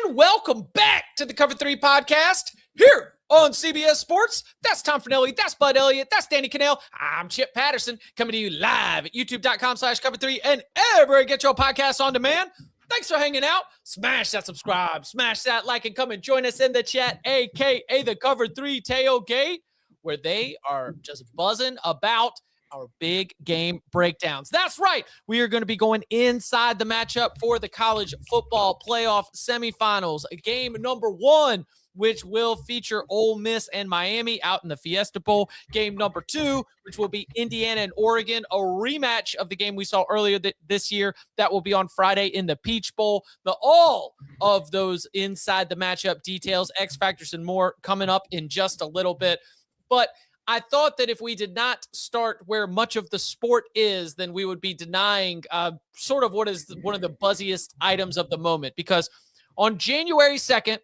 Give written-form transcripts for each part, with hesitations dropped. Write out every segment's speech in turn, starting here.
everyone. Welcome back to the Cover 3 podcast here on CBS Sports. That's Tom Fornelli. That's Bud Elliott. That's Danny Kanell. I'm Chip Patterson coming to you live at youtube.com/Cover3 and everywhere you get your podcasts on demand. Thanks for hanging out. Smash that subscribe, smash that like, and come and join us in the chat, a.k.a. the Cover 3 tailgate, where they are just buzzing about our big game breakdowns. That's right. We are going to be going inside the matchup for the college football playoff semifinals. Game number 1, which will feature Ole Miss and Miami out in the Fiesta Bowl. Game number 2, which will be Indiana and Oregon, a rematch of the game we saw earlier this year. That will be on Friday in the Peach Bowl. All of those inside the matchup details, X factors, and more coming up in just a little bit. But I thought that if we did not start where much of the sport is, then we would be denying sort of what is one of the buzziest items of the moment. Because on January 2nd,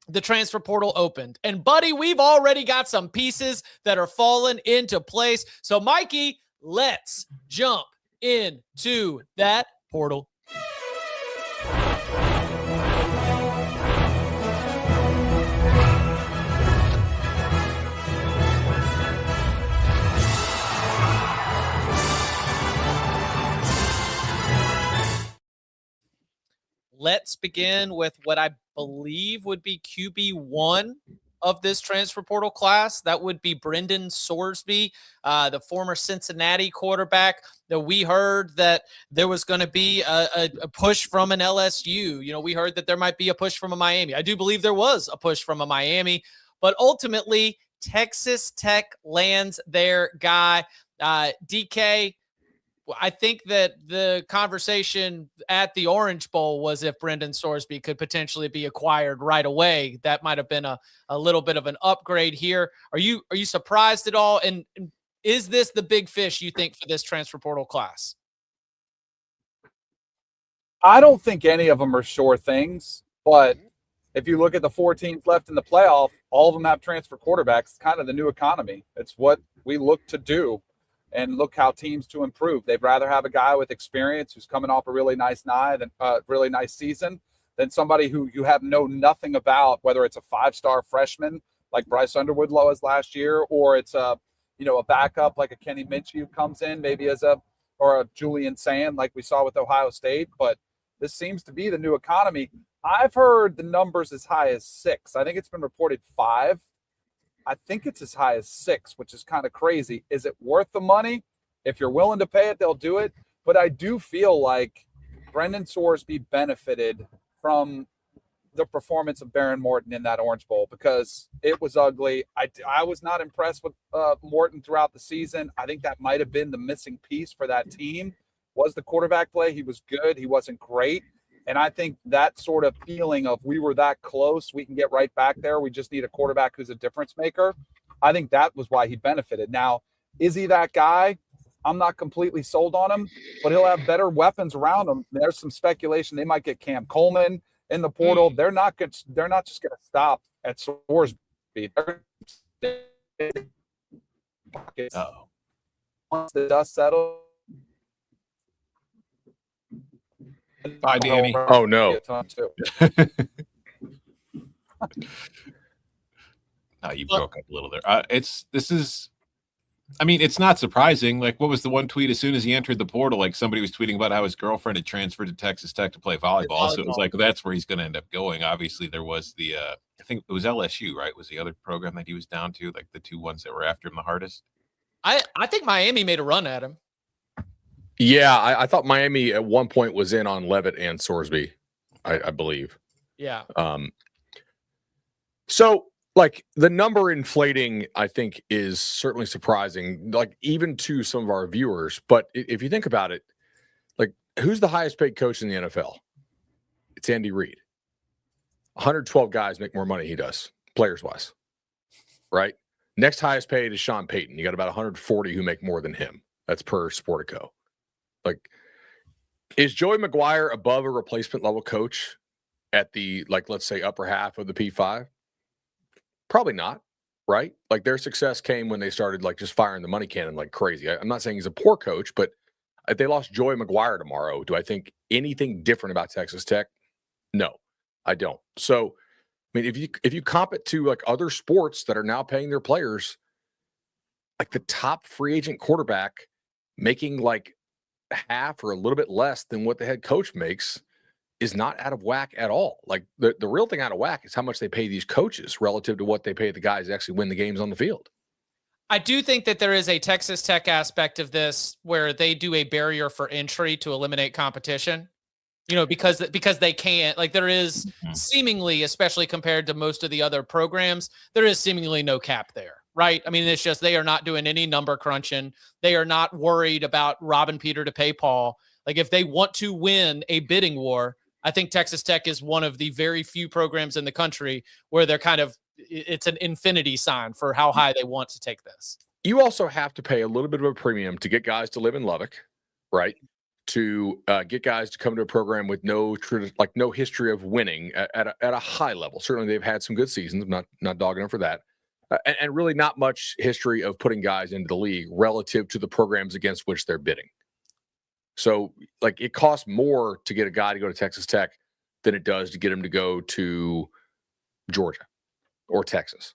the transfer portal opened. And, buddy, we've already got some pieces that are falling into place. So, Mikey, let's jump into that portal. Let's begin with what I believe would be QB1 of this transfer portal class. That would be Brendan Sorsby, the former Cincinnati quarterback. That we heard that there was going to be a push from an LSU. You know, we heard that there might be a push from a Miami. I do believe there was a push from a Miami, but ultimately Texas Tech lands their guy. DK, I think that the conversation at the Orange Bowl was if Brendan Sorsby could potentially be acquired right away. That might have been a little bit of an upgrade here. Are you surprised at all? And is this the big fish you think for this transfer portal class? I don't think any of them are sure things, but if you look at the 4 teams left in the playoff, all of them have transfer quarterbacks. It's kind of the new economy. It's what we look to do. And look how teams to improve. They'd rather have a guy with experience who's coming off a really nice really nice season than somebody who you have nothing about, whether it's a 5-star freshman like Bryce Underwood was last year, or it's a backup like a Kenny Minchie who comes in maybe or a Julian Sand like we saw with Ohio State. But this seems to be the new economy. I've heard the numbers as high as 6. I think it's been reported 5. I think it's as high as 6, which is kind of crazy. Is it worth the money? If you're willing to pay it, they'll do it. But I do feel like Brendan Sorsby benefited from the performance of Baron Morton in that Orange Bowl because it was ugly. I was not impressed with Morton throughout the season. I think that might have been the missing piece for that team was the quarterback play. He was good. He wasn't great. And I think that sort of feeling of we were that close, we can get right back there. We just need a quarterback who's a difference maker. I think that was why he benefited. Now, is he that guy? I'm not completely sold on him, but he'll have better weapons around him. There's some speculation they might get Cam Coleman in the portal. They're not just going to stop at Sorsby. Once the dust settles. Bye, Danny. Oh, no. No, you broke up a little there. It's not surprising. Like, what was the one tweet as soon as he entered the portal? Like, somebody was tweeting about how his girlfriend had transferred to Texas Tech to play volleyball. So it was like, that's where he's going to end up going. Obviously, there was the, I think it was LSU, right? Was the other program that he was down to, like the 2 ones that were after him the hardest? I think Miami made a run at him. Yeah, I thought Miami at one point was in on Leavitt and Sorsby, I believe. Yeah. So, like, the number inflating, I think, is certainly surprising, like, even to some of our viewers. But if you think about it, like, who's the highest paid coach in the NFL? It's Andy Reid. 112 guys make more money than he does, players-wise, right? Next highest paid is Sean Payton. You got about 140 who make more than him. That's per Sportico. Like, is Joey McGuire above a replacement level coach at the, like, let's say upper half of the P5? Probably not, right? Like, their success came when they started, like, just firing the money cannon like crazy. I'm not saying he's a poor coach, but if they lost Joey McGuire tomorrow, do I think anything different about Texas Tech? No. I don't. So, I mean, if you comp it to like other sports that are now paying their players, like the top free agent quarterback making like half or a little bit less than what the head coach makes is not out of whack at all. Like the real thing out of whack is how much they pay these coaches relative to what they pay the guys that actually win the games on the field. I do think that there is a Texas Tech aspect of this where they do a barrier for entry to eliminate competition, because they can't, like there is seemingly, especially compared to most of the other programs, there is seemingly no cap there, right? I mean, it's just, they are not doing any number crunching. They are not worried about robbing Peter to pay Paul. Like if they want to win a bidding war, I think Texas Tech is one of the very few programs in the country where they're it's an infinity sign for how high they want to take this. You also have to pay a little bit of a premium to get guys to live in Lubbock, right? To get guys to come to a program with no history of winning at a high level. Certainly, they've had some good seasons. I'm not dogging them for that, and really not much history of putting guys into the league relative to the programs against which they're bidding. So, like, it costs more to get a guy to go to Texas Tech than it does to get him to go to Georgia or Texas.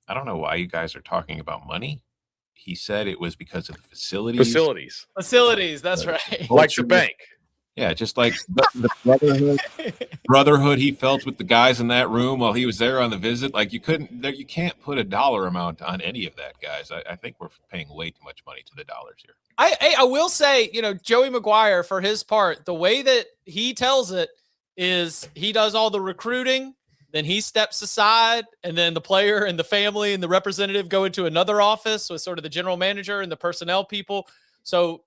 I don't know why you guys are talking about money. He said it was because of the facilities. Facilities, that's right. Like the bank. Yeah, just like the brotherhood he felt with the guys in that room while he was there on the visit. Like you can't put a dollar amount on any of that, guys. I think we're paying way too much money to the dollars here. I will say, Joey McGuire, for his part, the way that he tells it is he does all the recruiting, then he steps aside, and then the player and the family and the representative go into another office with sort of the general manager and the personnel people. So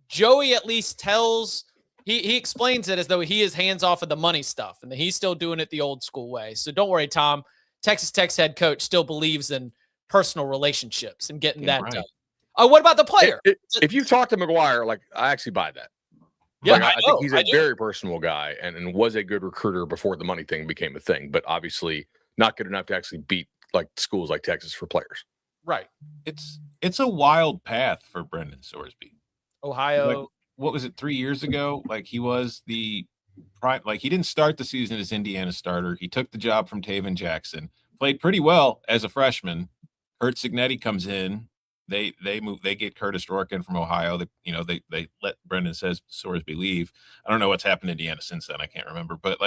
Joey at least tells, he explains it as though he is hands off of the money stuff and that he's still doing it the old school way. So don't worry, Tom. Texas Tech's head coach still believes in personal relationships and getting that done. Oh, what about the player? If you talk to McGuire, like I actually buy that. Yeah, I think he's a very personal guy and was a good recruiter before the money thing became a thing, but obviously not good enough to actually beat like schools like Texas for players. Right. It's a wild path for Brendan Sorsby. Ohio. Like, what was it, 3 years ago? Like he was the prime, like he didn't start the season as Indiana starter. He took the job from Taven Jackson, played pretty well as a freshman. Kurt Signetti comes in. They get Curtis Rourke in from Ohio. They let Brendan Sorsby leave. I don't know what's happened to Indiana since then. I can't remember. But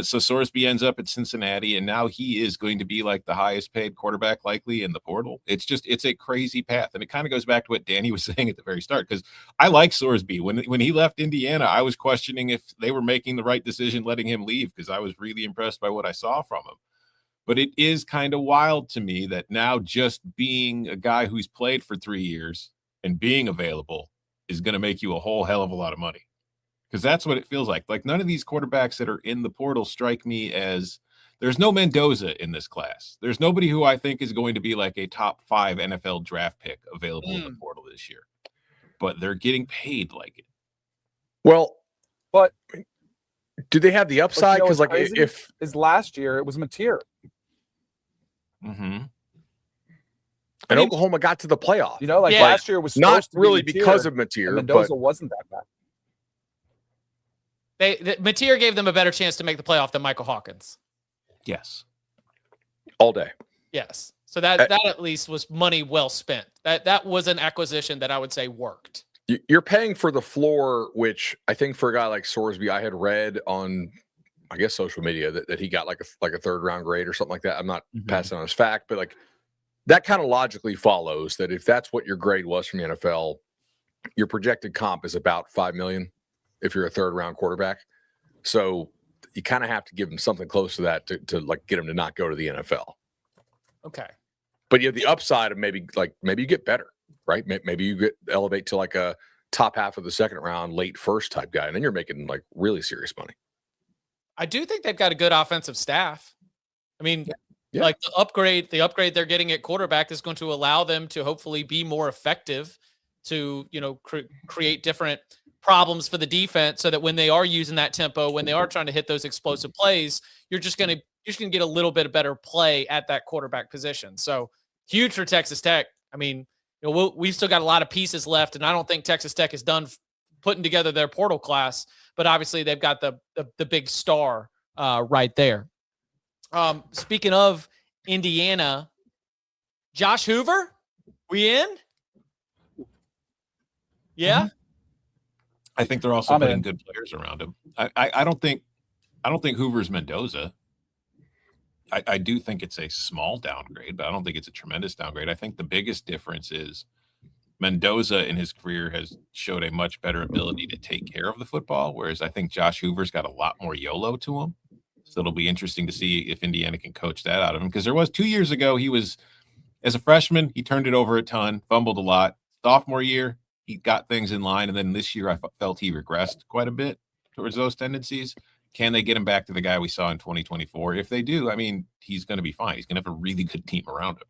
so Sorsby ends up at Cincinnati, and now he is going to be like the highest paid quarterback likely in the portal. It's a crazy path, and it kind of goes back to what Danny was saying at the very start. Because I like Sorsby. When he left Indiana, I was questioning if they were making the right decision letting him leave because I was really impressed by what I saw from him. But it is kind of wild to me that now just being a guy who's played for 3 years and being available is going to make you a whole hell of a lot of money. Because that's what it feels like. Like none of these quarterbacks that are in the portal strike me as there's no Mendoza in this class. There's nobody who I think is going to be like a top 5 NFL draft pick available in the portal this year. But they're getting paid like it. Well, but do they have the upside? Because like if last year it was Mateer. Mm-hmm. And Oklahoma got to the playoff. Last year was not really because of Mateer. Mendoza wasn't that bad. Mateer gave them a better chance to make the playoff than Michael Hawkins. Yes. All day. Yes. So that at least was money well spent. That was an acquisition that I would say worked. You're paying for the floor, which I think for a guy like Sorsby, I had read on, I guess, social media that he got like a third round grade or something like that. I'm not passing on as fact, but like that kind of logically follows that if that's what your grade was from the NFL, your projected comp is about $5 million if you're a third round quarterback. So you kind of have to give him something close to that to like get him to not go to the NFL. Okay. But you have the upside of maybe you get better, right? Maybe you elevate to like a top half of the second round, late first type guy, and then you're making like really serious money. I do think they've got a good offensive staff. I mean, Yeah. like the upgrade they're getting at quarterback is going to allow them to hopefully be more effective to, create different problems for the defense so that when they are using that tempo, when they are trying to hit those explosive plays, you're just going to get a little bit of better play at that quarterback position. So huge for Texas Tech. I mean, we've still got a lot of pieces left, and I don't think Texas Tech is done putting together their portal class, but obviously they've got the big star right there. Speaking of Indiana, Josh Hoover, we in? Yeah. I think they're also putting in. good players around him. I don't think Hoover's Mendoza. I do think it's a small downgrade, but I don't think it's a tremendous downgrade. I think the biggest difference is Mendoza in his career has showed a much better ability to take care of the football, whereas I think Josh Hoover's got a lot more YOLO to him. So it'll be interesting to see if Indiana can coach that out of him, because there was 2 years ago, he was, as a freshman, he turned it over a ton, fumbled a lot. Sophomore year, he got things in line, and then this year I felt he regressed quite a bit towards those tendencies. Can they get him back to the guy we saw in 2024? If they do, I mean, he's going to be fine. He's going to have a really good team around him.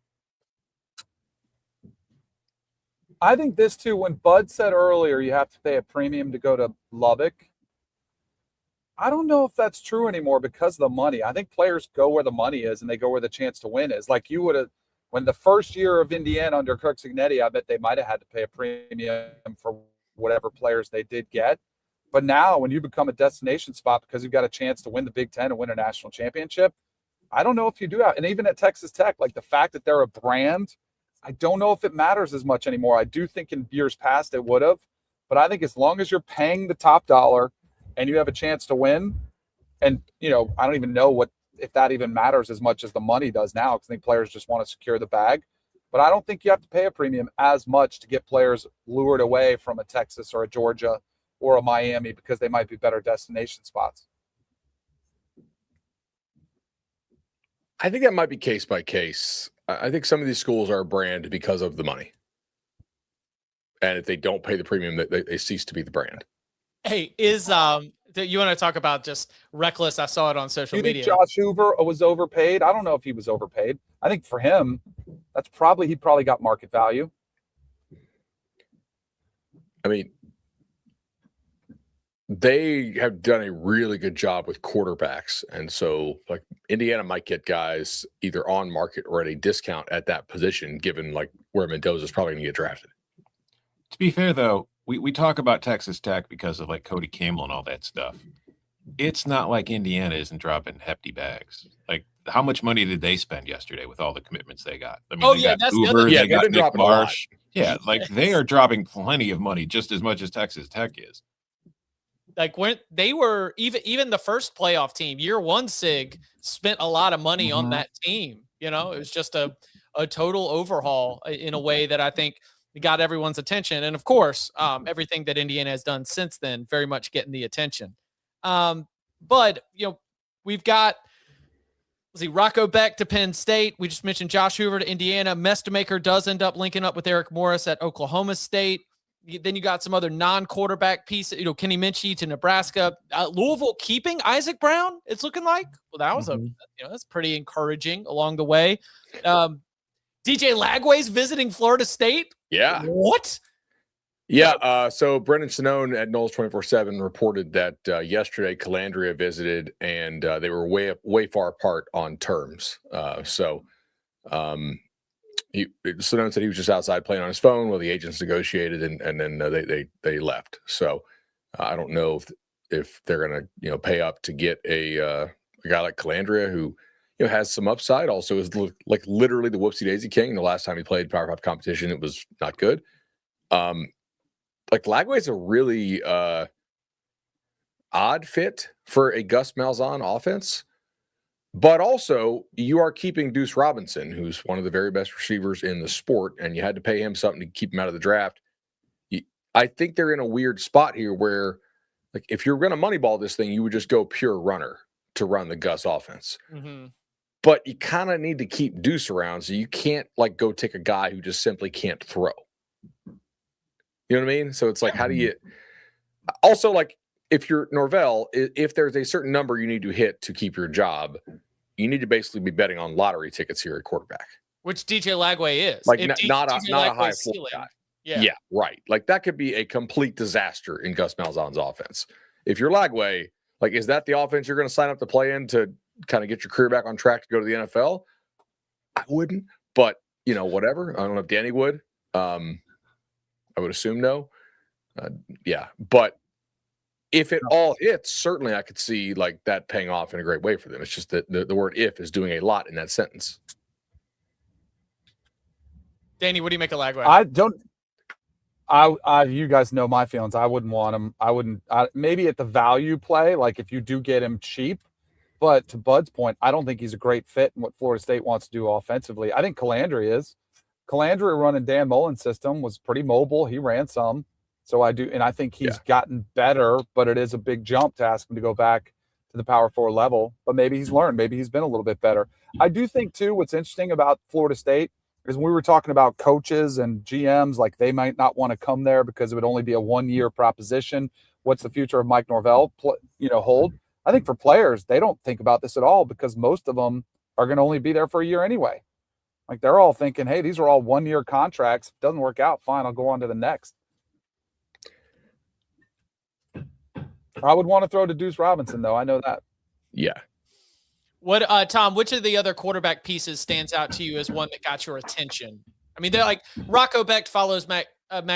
I think this too, when Bud said earlier you have to pay a premium to go to Lubbock, I don't know if that's true anymore because of the money. I think players go where the money is and they go where the chance to win is. Like you would have, when the first year of Indiana under Kirk Cignetti, I bet they might have had to pay a premium for whatever players they did get. But now when you become a destination spot because you've got a chance to win the Big Ten and win a national championship, I don't know if you do that. And even at Texas Tech, like the fact that they're a brand, I don't know if it matters as much anymore. I do think in years past it would have. But I think as long as you're paying the top dollar and you have a chance to win, and, you know, I don't even know if that even matters as much as the money does now, because I think players just want to secure the bag. But I don't think you have to pay a premium as much to get players lured away from a Texas or a Georgia or a Miami because they might be better destination spots. I think that might be case by case. I think some of these schools are a brand because of the money. And if they don't pay the premium, they cease to be the brand. Hey, you want to talk about just reckless? I saw it on social media. You think Josh Hoover was overpaid? I don't know if he was overpaid. I think for him, he probably got market value. I mean, they have done a really good job with quarterbacks. And so, like, Indiana might get guys either on market or at a discount at that position, given, like, where Mendoza is probably going to get drafted. To be fair, though, we talk about Texas Tech because of, like, Cody Campbell and all that stuff. It's not like Indiana isn't dropping hefty bags. Like, how much money did they spend yesterday with all the commitments they got? I mean, that's Uber, the other. they got Nick Marsh. Yeah, like they are dropping plenty of money, just as much as Texas Tech is. Like when they were even the first playoff team, year one, Sig spent a lot of money on that team. You know, it was just a total overhaul in a way that I think got everyone's attention. And of course, everything that Indiana has done since then, very much getting the attention. But you know, we've got Rocco Beck to Penn State. We just mentioned Josh Hoover to Indiana. Mestemaker does end up linking up with Eric Morris at Oklahoma State. Then you got some other non-quarterback pieces. You know, Kenny Minchey to Nebraska. Louisville keeping Isaac Brown, it's looking like. Well, that was that's pretty encouraging along the way. DJ Lagway's visiting Florida State. Yeah. What? Yeah. So Brendan Sonnone at Knowles 24/7 reported that yesterday Calandria visited and they were way far apart on terms. Sonnone said he was just outside playing on his phone while the agents negotiated, and then they left. So I don't know if they're going to pay up to get a guy like Calandria who has some upside. Also is like literally the whoopsie daisy king. The last time he played Power 5 competition, it was not good. Like Lagway's a really odd fit for a Gus Malzahn offense. But also, you are keeping Deuce Robinson, who's one of the very best receivers in the sport, and you had to pay him something to keep him out of the draft. I think they're in a weird spot here where, like, if you're going to moneyball this thing, you would just go pure runner to run the Gus offense. Mm-hmm. But you kind of need to keep Deuce around, so you can't, like, go take a guy who just simply can't throw. You know what I mean? So it's like, how do you – also, like, if you're Norvell, if there's a certain number you need to hit to keep your job, you need to basically be betting on lottery tickets here at quarterback. Which DJ Lagway is. Like not a high floor guy. Yeah, right. Like that could be a complete disaster in Gus Malzahn's offense. If you're Lagway, like, is that the offense you're going to sign up to play in to kind of get your career back on track to go to the NFL? I wouldn't, but whatever. I don't know if Danny would. I would assume no. But if it all hits, certainly I could see like that paying off in a great way for them. It's just that the word "if" is doing a lot in that sentence. Danny, what do you make of Lagway? I don't. You guys know my feelings. I wouldn't want him. Maybe at the value play, like if you do get him cheap. But to Bud's point, I don't think he's a great fit in what Florida State wants to do offensively. I think Calandri is. Calandri running Dan Mullen's system was pretty mobile. He ran some. So I do, and I think he's gotten better, but it is a big jump to ask him to go back to the Power 4 level. But maybe he's learned. Maybe he's been a little bit better. I do think, too, what's interesting about Florida State is when we were talking about coaches and GMs, like they might not want to come there because it would only be a one-year proposition. What's the future of Mike Norvell, hold? I think for players, they don't think about this at all because most of them are going to only be there for a year anyway. Like they're all thinking, hey, these are all one-year contracts. If it doesn't work out, fine, I'll go on to the next. I would want to throw to Deuce Robinson, though. I know that. Yeah. What, Tom, which of the other quarterback pieces stands out to you as one that got your attention? I mean, they're like Rocco Becht follows Matt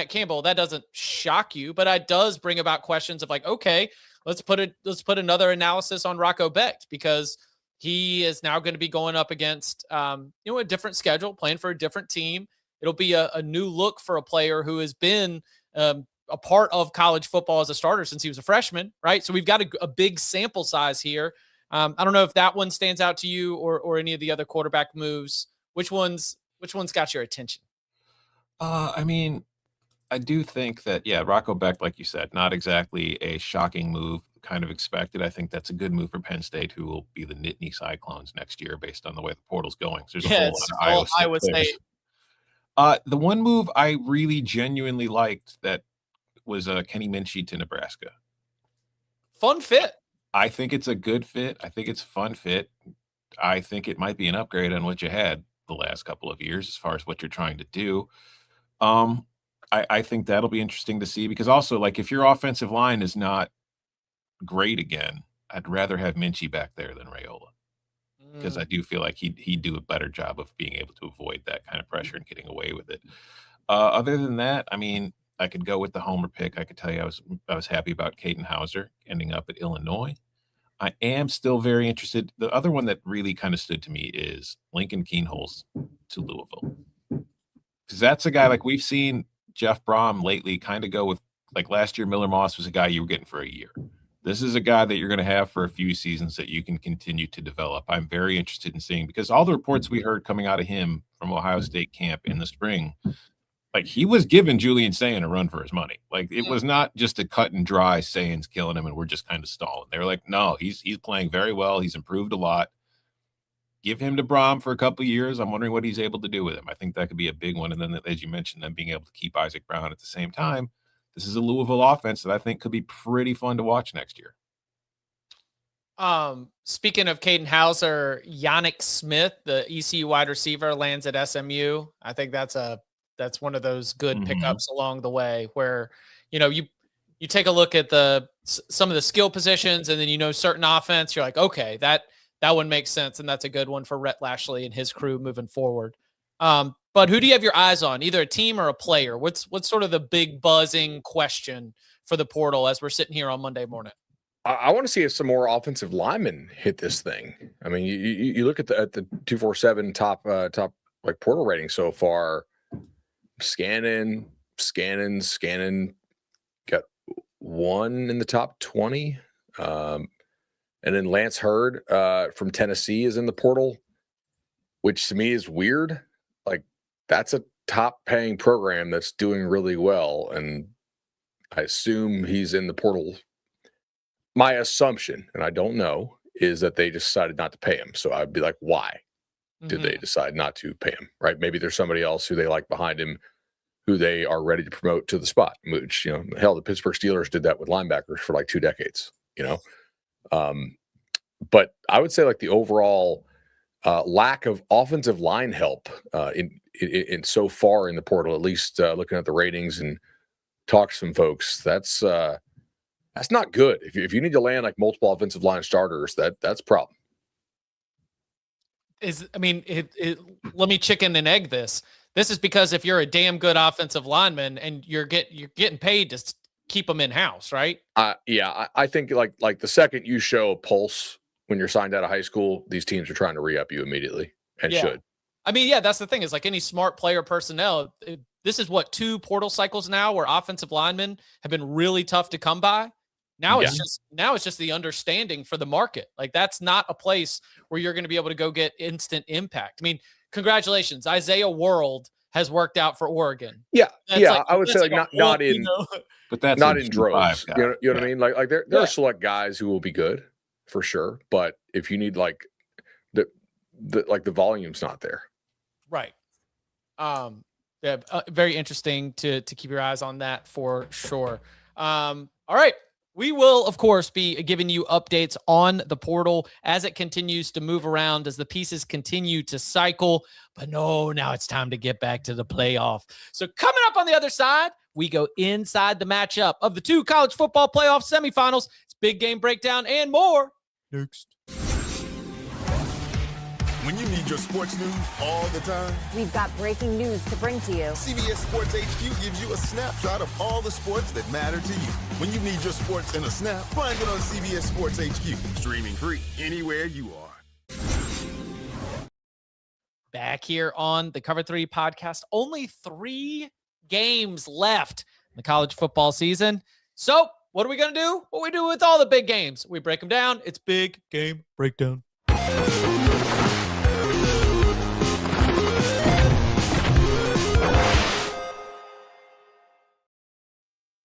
Campbell. That doesn't shock you, but it does bring about questions of like, okay, let's put another analysis on Rocco Becht because he is now going to be going up against, a different schedule, playing for a different team. It'll be a new look for a player who has been a part of college football as a starter since he was a freshman, right? So we've got a big sample size here. I don't know if that one stands out to you or any of the other quarterback moves. Which one's got your attention? I mean, I do think that, Rocco Becht, like you said, not exactly a shocking move, kind of expected. I think that's a good move for Penn State, who will be the Nittany Cyclones next year based on the way the portal's going. So there's a whole lot of Iowa State. The one move I really genuinely liked that was Kenny Minchie to Nebraska. Fun fit. I think it's a good fit. I think it's a fun fit. I think it might be an upgrade on what you had the last couple of years as far as what you're trying to do. I think that'll be interesting to see because also, like, if your offensive line is not great again, I'd rather have Minchie back there than Raiola because I do feel like he'd do a better job of being able to avoid that kind of pressure and getting away with it. Other than that, I mean, I could go with the homer pick. I could tell you I was happy about Caden Hauser ending up at Illinois. I am still very interested. The other one that really kind of stood to me is Lincoln Kienholz to Louisville. Because that's a guy, like we've seen Jeff Brom lately kind of go with, like last year, Miller Moss was a guy you were getting for a year. This is a guy that you're going to have for a few seasons that you can continue to develop. I'm very interested in seeing because all the reports we heard coming out of him from Ohio State camp in the spring, like he was giving Julian Sayin a run for his money. Like it was not just a cut and dry Sayin's killing him and we're just kind of stalling. They were like, no, he's playing very well. He's improved a lot. Give him to Brom for a couple of years. I'm wondering what he's able to do with him. I think that could be a big one. And then, as you mentioned, them being able to keep Isaac Brown at the same time. This is a Louisville offense that I think could be pretty fun to watch next year. Speaking of Caden Hauser, Yannick Smith, the ECU wide receiver, lands at SMU. I think that's one of those good pickups along the way where, you take a look at some of the skill positions and then, certain offense, you're like, okay, that one makes sense. And that's a good one for Rhett Lashley and his crew moving forward. But who do you have your eyes on, either a team or a player? What's sort of the big buzzing question for the portal as we're sitting here on Monday morning? I want to see if some more offensive linemen hit this thing. I mean, you look at the 247 top like portal rating so far. Scanning, got one in the top 20. And then Lance Hurd from Tennessee is in the portal, which to me is weird. Like that's a top paying program that's doing really well. And I assume he's in the portal. My assumption, and I don't know, is that they decided not to pay him. So I'd be like, why did they decide not to pay him? Right? Maybe there's somebody else who they like behind him who they are ready to promote to the spot, which, hell, the Pittsburgh Steelers did that with linebackers for like 2 decades, But I would say like the overall lack of offensive line help in so far in the portal, at least looking at the ratings and talk to some folks, that's not good. If you need to land like multiple offensive line starters, that's a problem. Let me chicken and egg this. This is because if you're a damn good offensive lineman and you're getting paid to keep them in house, right? I think like the second you show a pulse when you're signed out of high school, these teams are trying to re-up you immediately and should. I mean, yeah, that's the thing is like any smart player personnel. This is what 2 portal cycles now where offensive linemen have been really tough to come by. Now it's just the understanding for the market. Like that's not a place where you're going to be able to go get instant impact. I mean, congratulations, Isaiah World has worked out for Oregon. Yeah, I would say like not in, but that's not in droves. Guy. You know what I mean? Like there are select guys who will be good for sure, but if you need like the volume's not there. Right. Very interesting to keep your eyes on that for sure. All right. We will, of course, be giving you updates on the portal as it continues to move around, as the pieces continue to cycle. But no, now it's time to get back to the playoff. So coming up on the other side, we go inside the matchup of the 2 college football playoff semifinals. It's big game breakdown and more next. When you need your sports news all the time, we've got breaking news to bring to you. CBS Sports HQ gives you a snapshot of all the sports that matter to you. When you need your sports in a snap, find it on CBS Sports HQ, streaming free anywhere you are. Back here on the Cover 3 podcast, only 3 games left in the college football season. So what are we going to do? What we do with all the big games? We break them down. It's big game breakdown.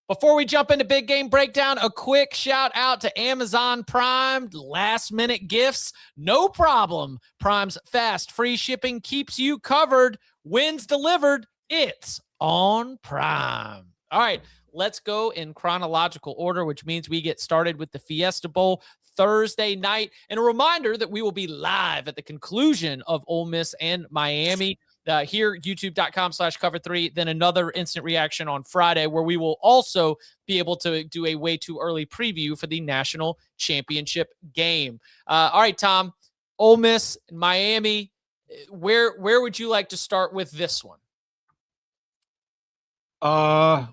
Before we jump into big game breakdown, a quick shout out to Amazon Prime. Last minute gifts, no problem. Prime's fast, free shipping keeps you covered. Wins delivered. It's on Prime. All right, let's go in chronological order, which means we get started with the Fiesta Bowl Thursday night. And a reminder that we will be live at the conclusion of Ole Miss and Miami. Here, youtube.com/cover3, then another instant reaction on Friday where we will also be able to do a way too early preview for the national championship game. All right, Tom, Ole Miss, Miami, where would you like to start with this one? I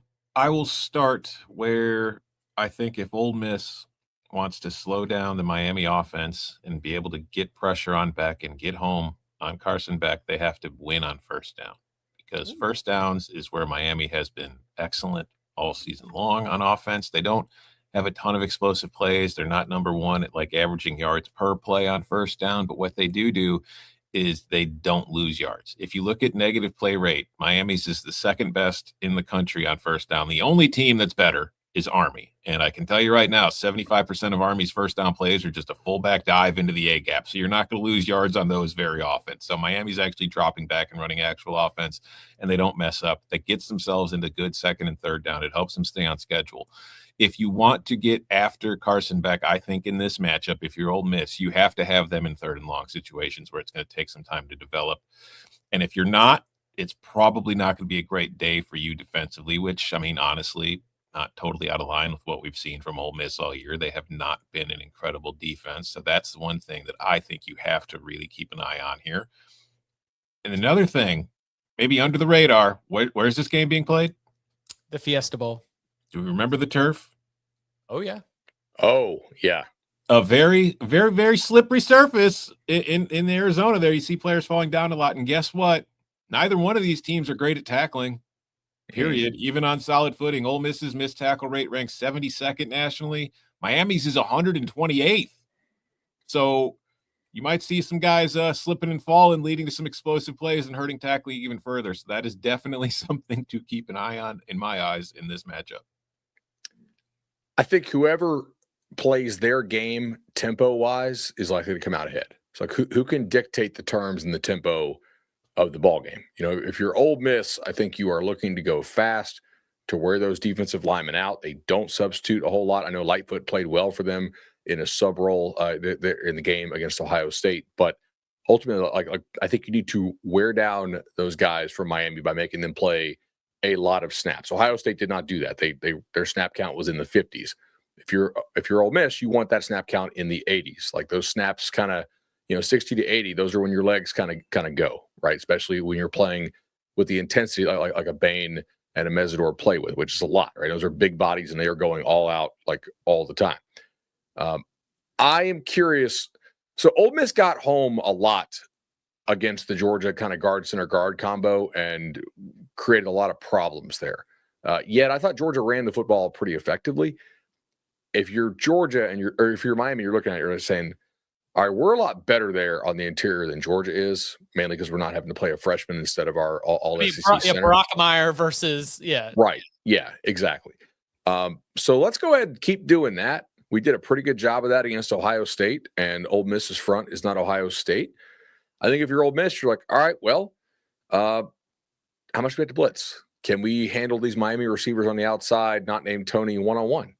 will start where I think if Ole Miss wants to slow down the Miami offense and be able to get pressure on Beck and get home on Carson Beck, they have to win on first down, because first downs is where Miami has been excellent all season long on offense. They don't have a ton of explosive plays. They're not number one at like averaging yards per play on first down, but what they do is they don't lose yards. If you look at negative play rate, Miami's is the second best in the country on first down. The only team that's better is Army. And I can tell you right now, 75% of Army's first down plays are just a fullback dive into the A gap. So you're not going to lose yards on those very often. So Miami's actually dropping back and running actual offense, and they don't mess up. That gets themselves into good second and third down. It helps them stay on schedule. If you want to get after Carson Beck, I think in this matchup, if you're Ole Miss, you have to have them in third and long situations where it's going to take some time to develop. And if you're not, it's probably not going to be a great day for you defensively, which, I mean, honestly, not totally out of line with what we've seen from Ole Miss all year. They have not been an incredible defense. So that's the one thing that I think you have to really keep an eye on here. And another thing, maybe under the radar, where's this game being played? The Fiesta Bowl. Do we remember the turf? Oh, yeah. Oh, yeah. A very, very, very slippery surface in Arizona there. You see players falling down a lot. And guess what? Neither one of these teams are great at tackling. Period. Even on solid footing, Ole Miss's missed tackle rate ranks 72nd nationally. Miami's is 128th. So you might see some guys slipping and falling, leading to some explosive plays and hurting tackling even further. So that is definitely something to keep an eye on, in my eyes, in this matchup. I think whoever plays their game tempo-wise is likely to come out ahead. It's like who can dictate the terms and the tempo of the ball game. You know, if you're Ole Miss, I think you are looking to go fast, to wear those defensive linemen out. They don't substitute a whole lot. I know Lightfoot played well for them in a sub role in the game against Ohio State, but ultimately, like I think you need to wear down those guys from Miami by making them play a lot of snaps. Ohio State did not do that. Their snap count was in the 50s. If you're Ole Miss, you want that snap count in the 80s. Like those snaps kind of, 60 to 80, those are when your legs kind of go, right? Especially when you're playing with the intensity like a Bain and a Mesidor play with, which is a lot, right? Those are big bodies, and they are going all out like all the time. I am curious. So Ole Miss got home a lot against the Georgia kind of guard center guard combo and created a lot of problems there. Yet I thought Georgia ran the football pretty effectively. If you're Georgia or if you're Miami, you're looking at it, you're saying, all right, we're a lot better there on the interior than Georgia is, mainly because we're not having to play a freshman instead of our all SEC center. Brockmeyer versus, Right. Yeah, exactly. So let's go ahead and keep doing that. We did a pretty good job of that against Ohio State, and Ole Miss's front is not Ohio State. I think if you're Ole Miss, you're like, all right, well, how much do we have to blitz? Can we handle these Miami receivers on the outside, not named Tony, one-on-one?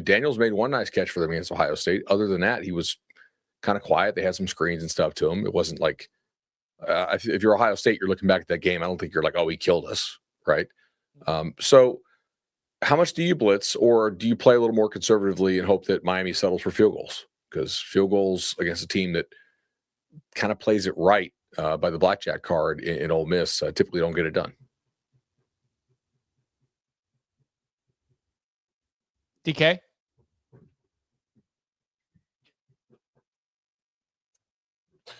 Daniels made one nice catch for them against Ohio State. Other than that, he was kind of quiet. They had some screens and stuff to him. It wasn't like if you're Ohio State, you're looking back at that game, I don't think you're like, oh, he killed us, right? So how much do you blitz, or do you play a little more conservatively and hope that Miami settles for field goals? Because field goals against a team that kind of plays it right by the blackjack card in Ole Miss typically don't get it done. DK?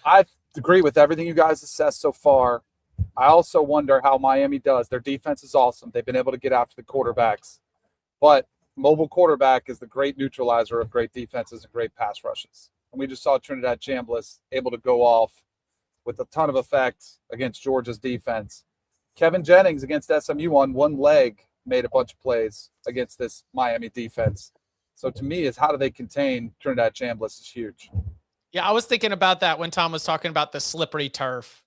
I agree with everything you guys assessed so far. I also wonder how Miami does. Their defense is awesome. They've been able to get after the quarterbacks. But mobile quarterback is the great neutralizer of great defenses and great pass rushes. And we just saw Trinidad Chambliss able to go off with a ton of effect against Georgia's defense. Kevin Jennings against SMU on one leg made a bunch of plays against this Miami defense. So to me, is how do they contain Trinidad Chambliss is huge. Yeah, I was thinking about that when Tom was talking about the slippery turf,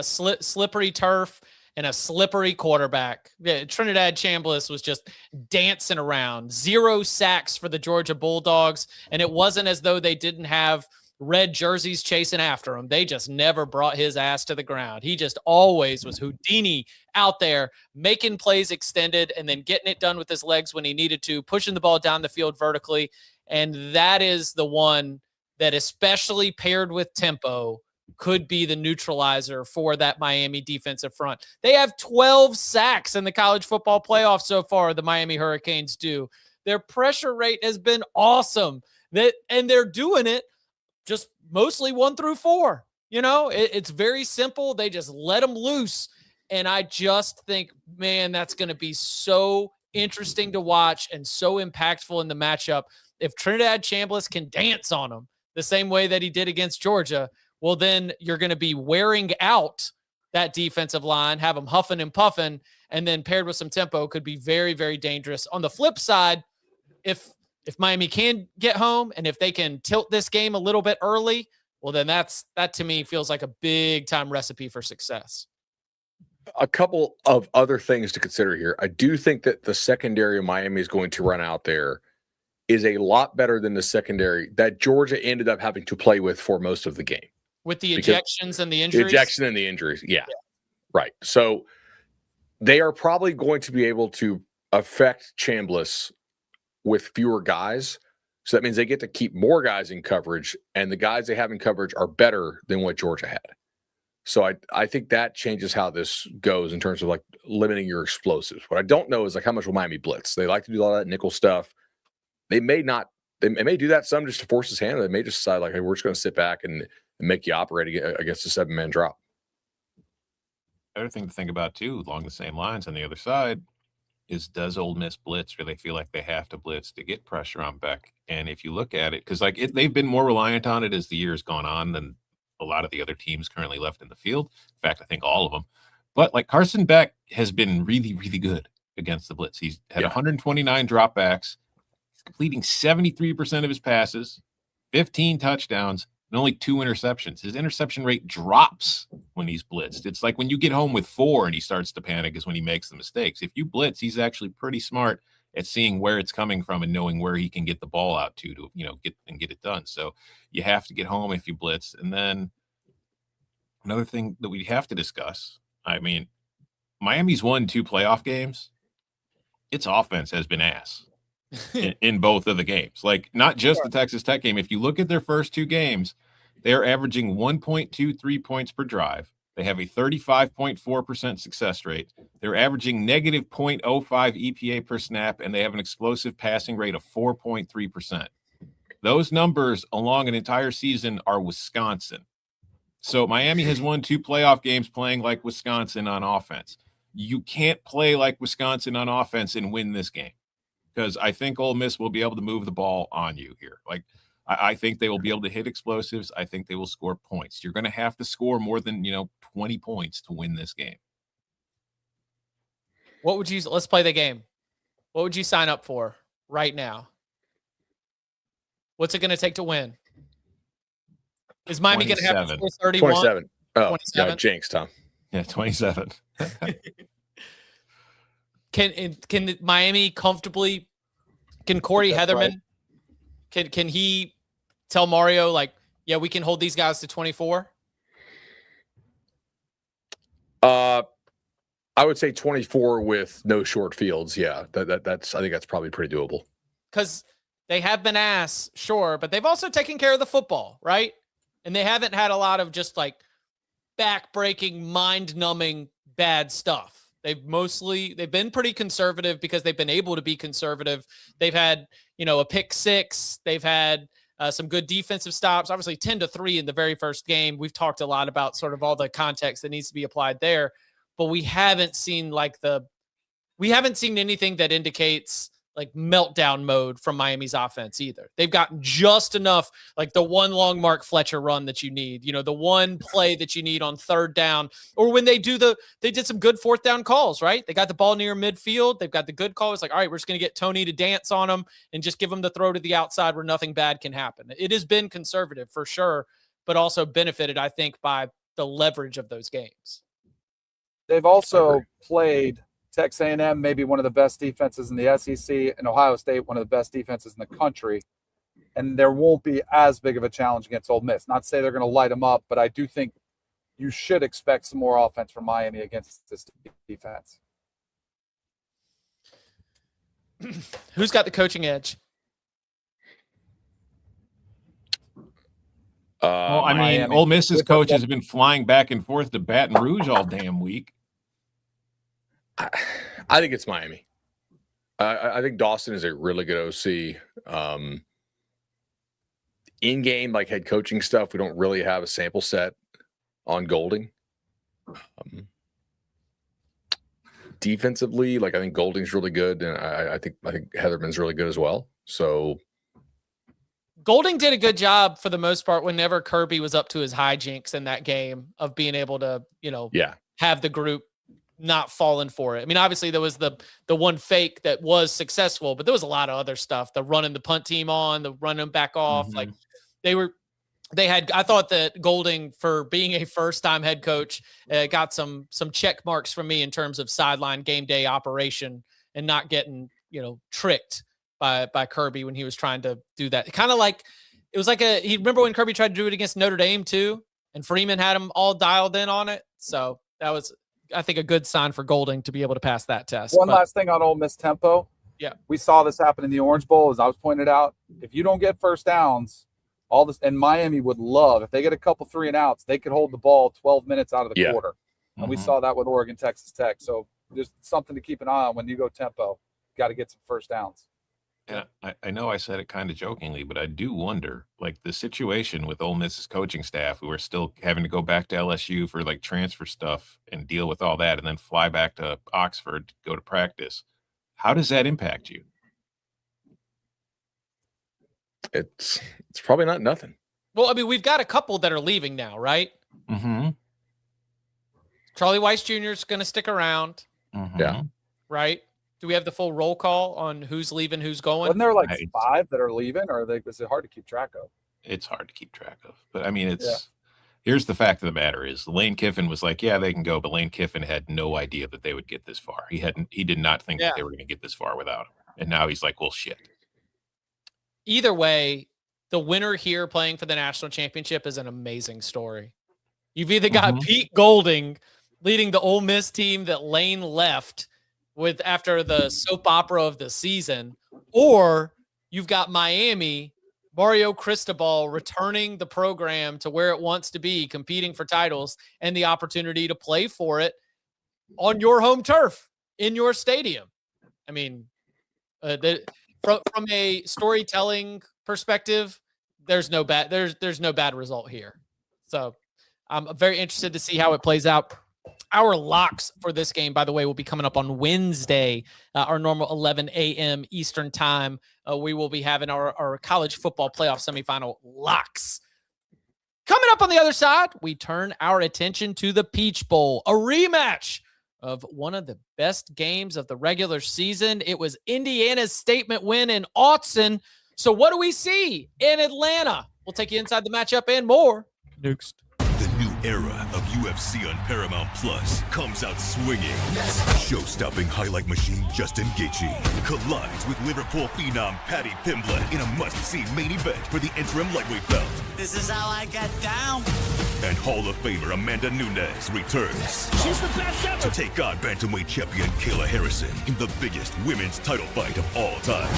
slippery turf and a slippery quarterback. Yeah, Trinidad Chambliss was just dancing around. 0 sacks for the Georgia Bulldogs, and it wasn't as though they didn't have red jerseys chasing after him. They just never brought his ass to the ground. He just always was Houdini out there, making plays extended and then getting it done with his legs when he needed to, pushing the ball down the field vertically. And that is the one that, especially paired with tempo, could be the neutralizer for that Miami defensive front. They have 12 sacks in the college football playoff so far, the Miami Hurricanes do. Their pressure rate has been awesome. And they're doing it just mostly 1 through 4. It's very simple. They just let them loose. And I just think, man, that's going to be so interesting to watch and so impactful in the matchup. If Trinidad Chambliss can dance on them the same way that he did against Georgia, well, then you're going to be wearing out that defensive line, have them huffing and puffing, and then paired with some tempo could be very, very dangerous. On the flip side, if Miami can get home and if they can tilt this game a little bit early, well, then that to me feels like a big time recipe for success. A couple of other things to consider here. I do think that the secondary Miami is going to run out there is a lot better than the secondary that Georgia ended up having to play with for most of the game. With the ejections and the injuries? The ejection and the injuries, yeah. Right. So they are probably going to be able to affect Chambliss with fewer guys. So that means they get to keep more guys in coverage, and the guys they have in coverage are better than what Georgia had. So I think that changes how this goes in terms of like limiting your explosives. What I don't know is like how much will Miami blitz. They like to do all that nickel stuff. They may not. They may do that some just to force his hand. Or they may just decide like, hey, we're just going to sit back and make you operate against a 7-man drop. Other thing to think about too, along the same lines on the other side, is does Ole Miss blitz really feel like they have to blitz to get pressure on Beck? And if you look at it, because they've been more reliant on it as the year's gone on than a lot of the other teams currently left in the field. In fact, I think all of them. But like Carson Beck has been really, really good against the blitz. He's had 129 dropbacks. He's completing 73% of his passes, 15 touchdowns, and only 2 interceptions. His interception rate drops when he's blitzed. It's like when you get home with 4 and he starts to panic is when he makes the mistakes. If you blitz, he's actually pretty smart at seeing where it's coming from and knowing where he can get the ball out to get it done. So you have to get home if you blitz. And then another thing that we have to discuss, I mean, Miami's won 2 playoff games. Its offense has been ass in both of the games. Like not just the Texas Tech game. If you look at their first 2 games, they're averaging 1.23 points per drive. They have a 35.4% success rate. They're averaging negative 0.05 EPA per snap, and they have an explosive passing rate of 4.3%. Those numbers along an entire season are Wisconsin. So Miami has won 2 playoff games playing like Wisconsin on offense. You can't play like Wisconsin on offense and win this game, because I think Ole Miss will be able to move the ball on you here. Like, I think they will be able to hit explosives. I think they will score points. You're going to have to score more than 20 points to win this game. What would you? Let's play the game. What would you sign up for right now? What's it going to take to win? Is Miami going to have to score 31? 27. Oh, 27? yeah, jinx, Tom. Yeah, 27. Can Miami comfortably? Can Corey Heatherman? Right. Can he tell Mario, like, yeah, we can hold these guys to 24? I would say 24 with no short fields. Yeah, that's I think that's probably pretty doable. Because they have been ass, sure, but they've also taken care of the football, right? And they haven't had a lot of just like back-breaking, mind-numbing bad stuff. They've been pretty conservative because they've been able to be conservative. They've had, a pick six. They've had some good defensive stops, obviously 10-3 in the very first game. We've talked a lot about sort of all the context that needs to be applied there, but we haven't seen anything that indicates like meltdown mode from Miami's offense either. They've gotten just enough, like the one long Mark Fletcher run that you need, the one play that you need on third down, or when they did some good fourth down calls, right? They got the ball near midfield. They've got the good call. It's like, all right, we're just going to get Tony to dance on them and just give them the throw to the outside where nothing bad can happen. It has been conservative for sure, but also benefited, I think, by the leverage of those games. They've also played Texas A&M, maybe one of the best defenses in the SEC, and Ohio State, one of the best defenses in the country. And there won't be as big of a challenge against Ole Miss. Not to say they're going to light them up, but I do think you should expect some more offense from Miami against this defense. Who's got the coaching edge? Well, I mean, Ole Miss's coaches have been flying back and forth to Baton Rouge all damn week. I think it's Miami. I think Dawson is a really good OC. In-game, like head coaching stuff, we don't really have a sample set on Golding. Defensively, like I think Golding's really good, and I think Heatherman's really good as well. So Golding did a good job for the most part whenever Kirby was up to his hijinks in that game of being able to, have the group not falling for it. I mean, obviously there was the one fake that was successful, but there was a lot of other stuff. The running the punt team on, the running back off. Mm-hmm. Like I thought that Golding, for being a first-time head coach, got some check marks from me in terms of sideline game day operation and not getting, tricked by Kirby when he was trying to do that. Kind of like, it was like you remember when Kirby tried to do it against Notre Dame too, and Freeman had him all dialed in on it. So that was, I think, a good sign for Golding to be able to pass that test. Last thing on Ole Miss tempo. Yeah. We saw this happen in the Orange Bowl, as I was pointed out. If you don't get first downs, all this, and Miami would love, if they get a couple 3-and-outs, they could hold the ball 12 minutes out of the quarter. And we saw that with Oregon, Texas Tech. So just something to keep an eye on when you go tempo. Got to get some first downs. And I know I said it kind of jokingly, but I do wonder, like, the situation with Ole Miss's coaching staff, who are still having to go back to LSU for like transfer stuff and deal with all that, and then fly back to Oxford to go to practice. How does that impact you? It's probably not nothing. Well, I mean, we've got a couple that are leaving now, right? Mm-hmm. Charlie Weiss Jr. is going to stick around. Mm-hmm. Yeah. Right? Do we have the full roll call on who's leaving, who's going? Wasn't there like 5 that are leaving, or is it hard to keep track of? It's hard to keep track of. But, I mean, here's the fact of the matter is Lane Kiffin was like, yeah, they can go, but Lane Kiffin had no idea that they would get this far. He did not think that they were going to get this far without him. And now he's like, well, shit. Either way, the winner here playing for the national championship is an amazing story. You've either got Pete Golding leading the Ole Miss team that Lane left with after the soap opera of the season, or you've got Miami Mario Cristobal returning the program to where it wants to be, competing for titles, and the opportunity to play for it on your home turf in your stadium. I mean, from a storytelling perspective, there's no bad result here. So I'm very interested to see how it plays out. Our locks for this game, by the way, will be coming up on Wednesday, our normal 11 a.m. Eastern time. We will be having our college football playoff semifinal locks. Coming up on the other side, we turn our attention to the Peach Bowl, a rematch of one of the best games of the regular season. It was Indiana's statement win in Autzen. So what do we see in Atlanta? We'll take you inside the matchup and more next. The new era of UFC on Paramount Plus comes out swinging. Show-stopping highlight machine Justin Gaethje collides with Liverpool phenom Paddy Pimblett in a must-see main event for the interim lightweight belt. This is how I get down. And Hall of Famer Amanda Nunes returns. She's the best ever. To take on bantamweight champion Kayla Harrison in the biggest women's title fight of all time.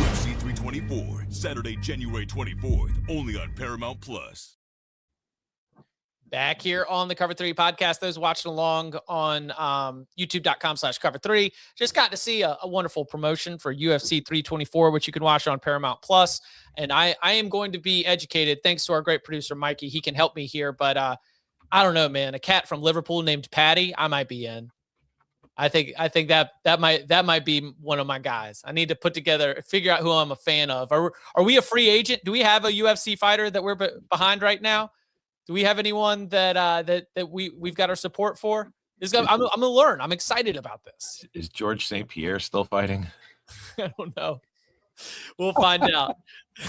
UFC 324, Saturday, January 24th, only on Paramount Plus. Back here on the Cover 3 podcast, those watching along on youtube.com/cover3 just got to see a wonderful promotion for UFC 324, which you can watch on Paramount Plus. And I am going to be educated thanks to our great producer, Mikey. He can help me here, but I don't know, man. A cat from Liverpool named Patty, I might be in. I think that might be one of my guys. I need to figure out who I'm a fan of. Are we a free agent? Do we have a UFC fighter that we're behind right now? Do we have anyone that we've got our support for? I'm gonna learn. I'm excited about this. Is George St. Pierre still fighting? I don't know. We'll find out.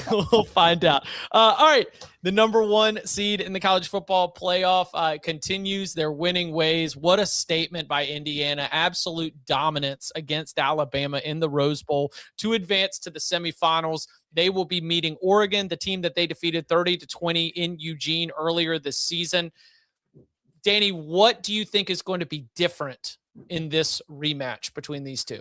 We'll find out. All right. The number 1 seed in the college football playoff continues their winning ways. What a statement by Indiana. Absolute dominance against Alabama in the Rose Bowl to advance to the semifinals. They will be meeting Oregon, the team that they defeated 30-20 in Eugene earlier this season. Danny, what do you think is going to be different in this rematch between these two?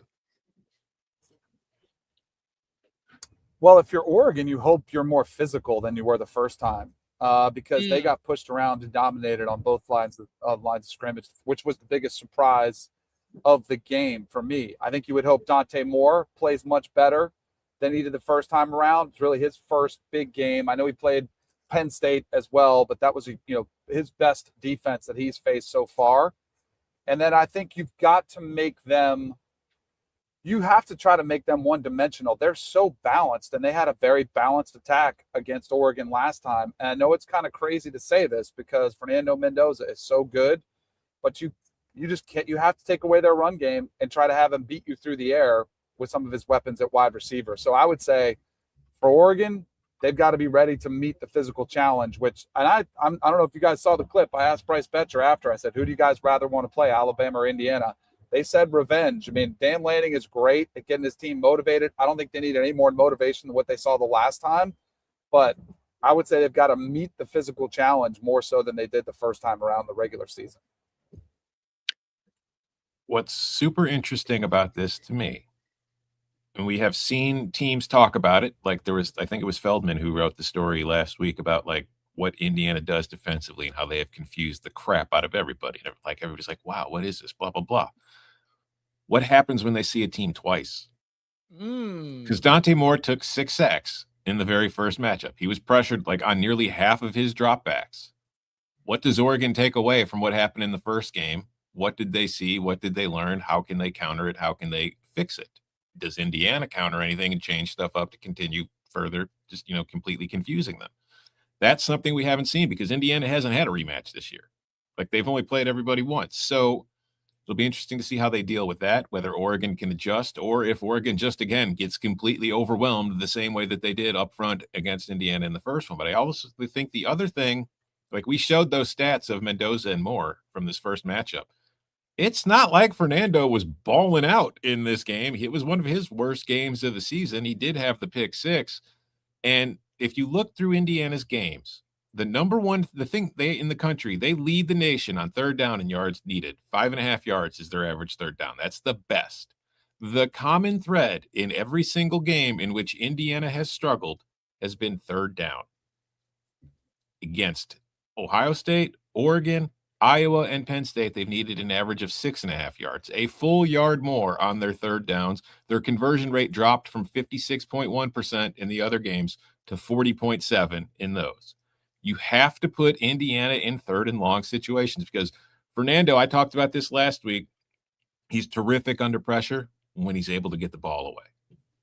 Well, if you're Oregon, you hope you're more physical than you were the first time because they got pushed around and dominated on both lines of scrimmage, which was the biggest surprise of the game for me. I think you would hope Dante Moore plays much better than he did the first time around. It's really his first big game. I know he played Penn State as well, but that was his best defense that he's faced so far. And then I think you've got to make them – you have to try to make them one-dimensional. They're so balanced, and they had a very balanced attack against Oregon last time. And I know it's kind of crazy to say this because Fernando Mendoza is so good, but you just can't. You have to take away their run game and try to have him beat you through the air with some of his weapons at wide receiver. So I would say for Oregon, they've got to be ready to meet the physical challenge. I don't know if you guys saw the clip. I asked Bryce Betcher after. I said, "Who do you guys rather want to play, Alabama or Indiana?" They said revenge. I mean, Dan Lanning is great at getting his team motivated. I don't think they need any more motivation than what they saw the last time. But I would say they've got to meet the physical challenge more so than they did the first time around the regular season. What's super interesting about this to me, and we have seen teams talk about it, like I think it was Feldman who wrote the story last week about like what Indiana does defensively and how they have confused the crap out of everybody. And like everybody's like, wow, what is this? Blah, blah, blah. What happens when they see a team twice? Because Dante Moore took 6 sacks in the very first matchup. He was pressured like on nearly half of his dropbacks. What does Oregon take away from what happened in the first game? What did they see? What did they learn? How can they counter it? How can they fix it? Does Indiana counter anything and change stuff up to continue further, just, completely confusing them? That's something we haven't seen because Indiana hasn't had a rematch this year. Like they've only played everybody once. So it'll be interesting to see how they deal with that, whether Oregon can adjust or if Oregon just, again, gets completely overwhelmed the same way that they did up front against Indiana in the first one. But I also think the other thing, like we showed those stats of Mendoza and Moore from this first matchup. It's not like Fernando was balling out in this game. It was one of his worst games of the season. He did have the pick 6. And if you look through Indiana's games, the thing in the country, they lead the nation on third down and yards needed. 5.5 yards is their average third down. That's the best. The common thread in every single game in which Indiana has struggled has been third down. Against Ohio State, Oregon, Iowa, and Penn State, they've needed an average of 6.5 yards, a full yard more on their third downs. Their conversion rate dropped from 56.1% in the other games to 40.7% in those. You have to put Indiana in third and long situations because Fernando, I talked about this last week, he's terrific under pressure when he's able to get the ball away.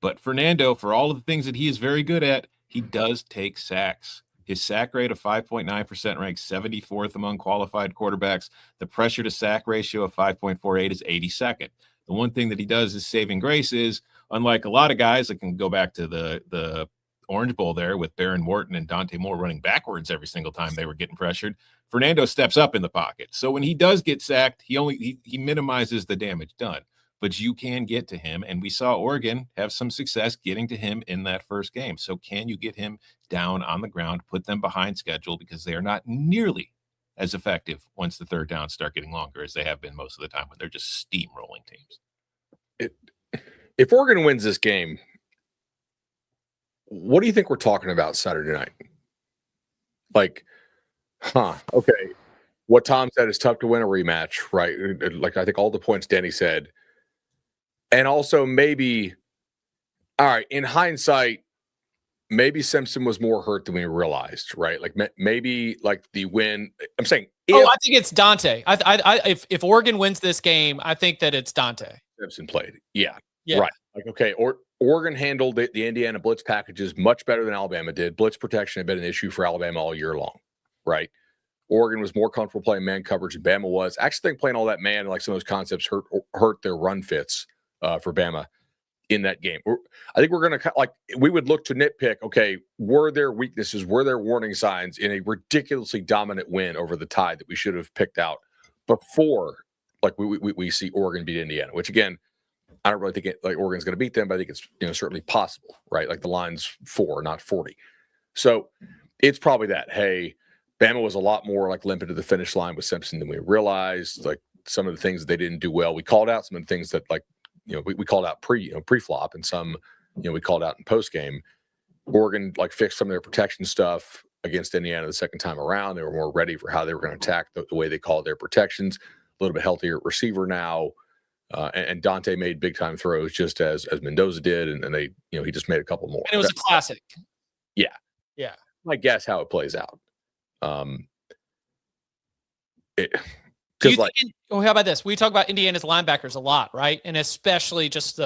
But Fernando, for all of the things that he is very good at, he does take sacks. His sack rate of 5.9% ranks 74th among qualified quarterbacks. The pressure to sack ratio of 5.48 is 82nd. The one thing that he does is saving grace is, unlike a lot of guys that can go back to the Orange Bowl there with Baron Morton and Dante Moore running backwards every single time they were getting pressured, Fernando steps up in the pocket. So when he does get sacked, he minimizes the damage done. But you can get to him, and we saw Oregon have some success getting to him in that first game. So can you get him down on the ground, put them behind schedule, because they are not nearly as effective once the third downs start getting longer as they have been most of the time when they're just steamrolling teams. If Oregon wins this game, what do you think we're talking about Saturday night? Like, okay. What Tom said is tough to win a rematch, right? Like, I think all the points Danny said. And also maybe, all right, in hindsight, maybe Simpson was more hurt than we realized, right? Like maybe like the win. I'm saying, I think it's Dante. If Oregon wins this game, I think that it's Dante. Simpson played, yeah, right. Like, okay, Oregon handled the Indiana blitz packages much better than Alabama did. Blitz protection had been an issue for Alabama all year long, right? Oregon was more comfortable playing man coverage than Bama was. I actually think playing all that man, like some of those concepts, hurt their run fits for Bama in that game. I think we're going to, like, we would look to nitpick, okay, were there weaknesses, were there warning signs in a ridiculously dominant win over the Tide that we should have picked out before, like, we see Oregon beat Indiana, which, again, I don't really think Oregon's going to beat them, but I think it's certainly possible, right? Like the line's 4, not 40. So it's probably that, hey, Bama was a lot more like limping to the finish line with Simpson than we realized. Like some of the things that they didn't do well, we called out some of the things that, like, we called out pre-flop, and some, we called out in post game. Oregon like fixed some of their protection stuff against Indiana the second time around. They were more ready for how they were going to attack the way they called their protections. A little bit healthier receiver now, and Dante made big time throws just as Mendoza did, and they he just made a couple more. And it was a classic. Yeah. I guess how it plays out. How about this? We talk about Indiana's linebackers a lot, right? And especially just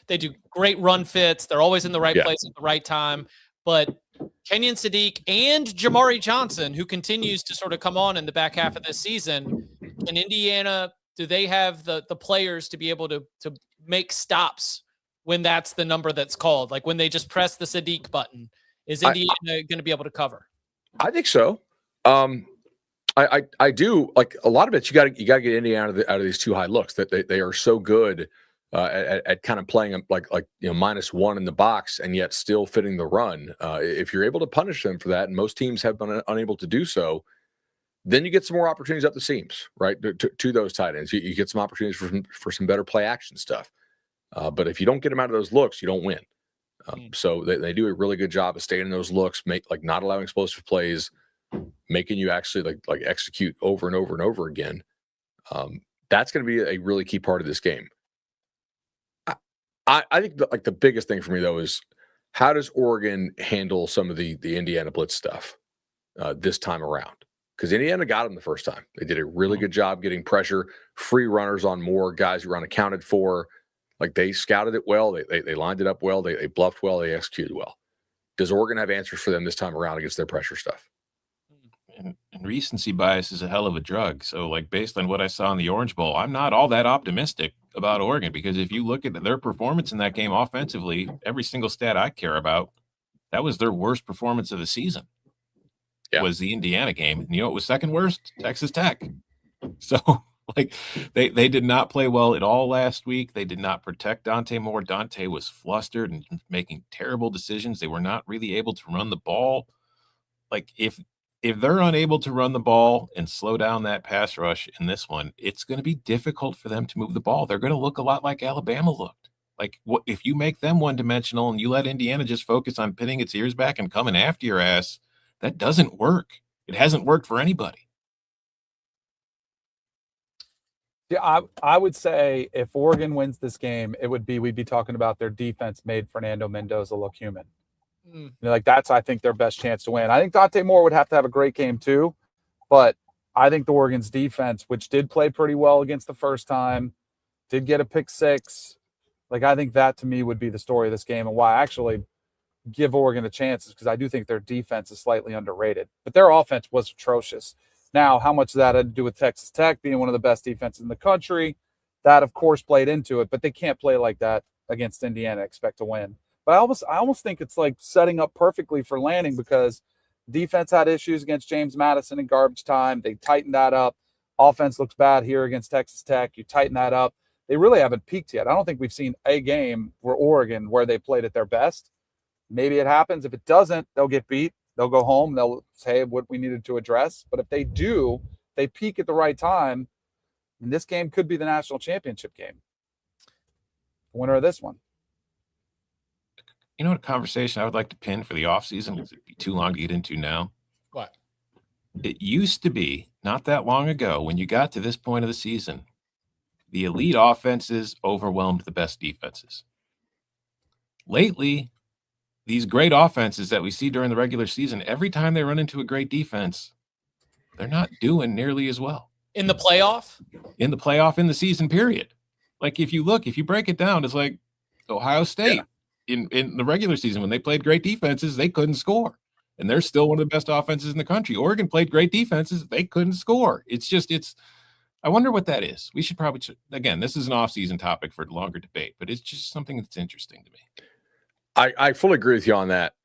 they do great run fits. They're always in the right place at the right time. But Kenyon Sadiq and Jamari Johnson, who continues to sort of come on in the back half of this season, in Indiana, do they have the players to be able to make stops when that's the number that's called? Like when they just press the Sadiq button, is Indiana going to be able to cover? I think so. I do, like, a lot of it. You got to get Indiana out of these too high looks that they are so good at kind of playing them like -1 in the box and yet still fitting the run. If you're able to punish them for that, and most teams have been unable to do so, then you get some more opportunities up the seams, right? To those tight ends, you get some opportunities for some better play action stuff. But if you don't get them out of those looks, you don't win. So they do a really good job of staying in those looks, not allowing explosive plays, making you actually like execute over and over and over again. That's going to be a really key part of this game. I think the biggest thing for me though is how does Oregon handle some of the Indiana blitz stuff this time around? Because Indiana got them the first time. They did a really good job getting pressure, free runners on more guys who were unaccounted for. Like they scouted it well, they lined it up well, they bluffed well, they executed well. Does Oregon have answers for them this time around against their pressure stuff? And recency bias is a hell of a drug. So, like, based on what I saw in the Orange Bowl, I'm not all that optimistic about Oregon, because if you look at their performance in that game offensively, every single stat I care about, that was their worst performance of the season. Was the Indiana game. And what was second worst? Texas Tech. So, like, they did not play well at all last week. They did not protect Dante Moore. Dante was flustered and making terrible decisions. They were not really able to run the ball. Like, if they're unable to run the ball and slow down that pass rush in this one, it's going to be difficult for them to move the ball. They're going to look a lot like Alabama looked. Like, what if you make them one-dimensional and you let Indiana just focus on pinning its ears back and coming after your ass? That doesn't work. It hasn't worked for anybody. Yeah, I would say if Oregon wins this game, we'd be talking about their defense made Fernando Mendoza look human. Like that's, I think, their best chance to win. I think Dante Moore would have to have a great game too, but I think the Oregon's defense, which did play pretty well against the first time, did get a pick six. Like I think that to me would be the story of this game, and why I actually give Oregon a chance is because I do think their defense is slightly underrated, but their offense was atrocious. Now, how much of that had to do with Texas Tech being one of the best defenses in the country? That, of course, played into it, but they can't play like that against Indiana and expect to win. But I almost think it's like setting up perfectly for Lanning, because defense had issues against James Madison in garbage time. They tightened that up. Offense looks bad here against Texas Tech. You tighten that up. They really haven't peaked yet. I don't think we've seen a game where Oregon where they played at their best. Maybe it happens. If it doesn't, they'll get beat. They'll go home. They'll say what we needed to address. But if they do, they peak at the right time, and this game could be the national championship game. The winner of this one. You know what, a conversation I would like to pin for the offseason, because it'd be too long to get into now. What? It used to be, not that long ago, when you got to this point of the season, the elite offenses overwhelmed the best defenses. Lately, these great offenses that we see during the regular season, every time they run into a great defense, they're not doing nearly as well. In the playoff? In the playoff, in the season period. Like, if you break it down, it's like Ohio State. Yeah. In the regular season, when they played great defenses, they couldn't score. And they're still one of the best offenses in the country. Oregon played great defenses. They couldn't score. I wonder what that is. We should probably, again, this is an off-season topic for longer debate, but it's just something that's interesting to me. I fully agree with you on that.